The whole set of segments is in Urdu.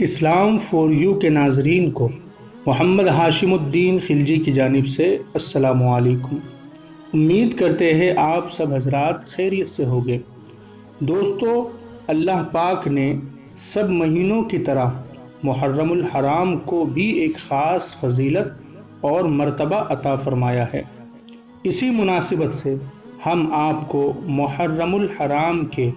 اسلام فور یو کے ناظرین کو محمد ہاشم الدین خلجی کی جانب سے السلام علیکم۔ امید کرتے ہیں آپ سب حضرات خیریت سے ہوگے۔ دوستو، اللہ پاک نے سب مہینوں کی طرح محرم الحرام کو بھی ایک خاص فضیلت اور مرتبہ عطا فرمایا ہے۔ اسی مناسبت سے ہم آپ کو محرم الحرام کے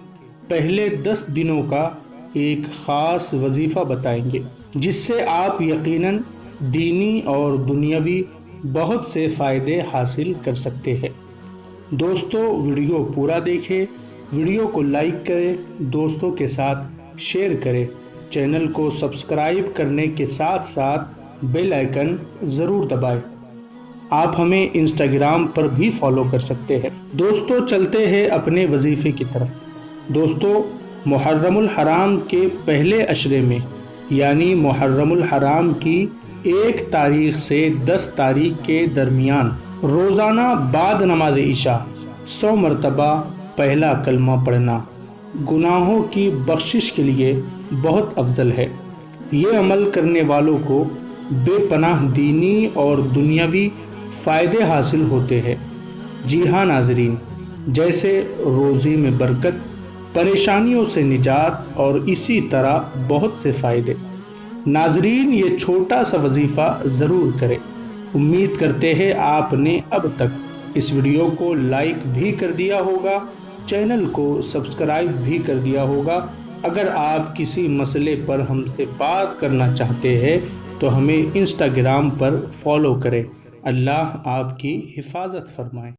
پہلے 10 دنوں کا ایک خاص وظیفہ بتائیں گے، جس سے آپ یقیناً دینی اور دنیاوی بہت سے فائدے حاصل کر سکتے ہیں۔ دوستو، ویڈیو پورا دیکھیں، ویڈیو کو لائک کریں، دوستوں کے ساتھ شیئر کریں، چینل کو سبسکرائب کرنے کے ساتھ ساتھ بیل آئیکن ضرور دبائیں۔ آپ ہمیں انسٹاگرام پر بھی فالو کر سکتے ہیں۔ دوستو، چلتے ہیں اپنے وظیفے کی طرف۔ دوستو، محرم الحرام کے پہلے عشرے میں یعنی محرم الحرام کی 1 تاریخ سے 10 تاریخ کے درمیان روزانہ بعد نماز عشاء 100 مرتبہ پہلا کلمہ پڑھنا گناہوں کی بخشش کے لیے بہت افضل ہے۔ یہ عمل کرنے والوں کو بے پناہ دینی اور دنیاوی فائدے حاصل ہوتے ہیں۔ جی ہاں ناظرین، جیسے روزی میں برکت، پریشانیوں سے نجات اور اسی طرح بہت سے فائدے۔ ناظرین، یہ چھوٹا سا وظیفہ ضرور کریں۔ امید کرتے ہیں آپ نے اب تک اس ویڈیو کو لائک بھی کر دیا ہوگا، چینل کو سبسکرائب بھی کر دیا ہوگا۔ اگر آپ کسی مسئلے پر ہم سے بات کرنا چاہتے ہیں تو ہمیں انسٹاگرام پر فالو کریں۔ اللہ آپ کی حفاظت فرمائے۔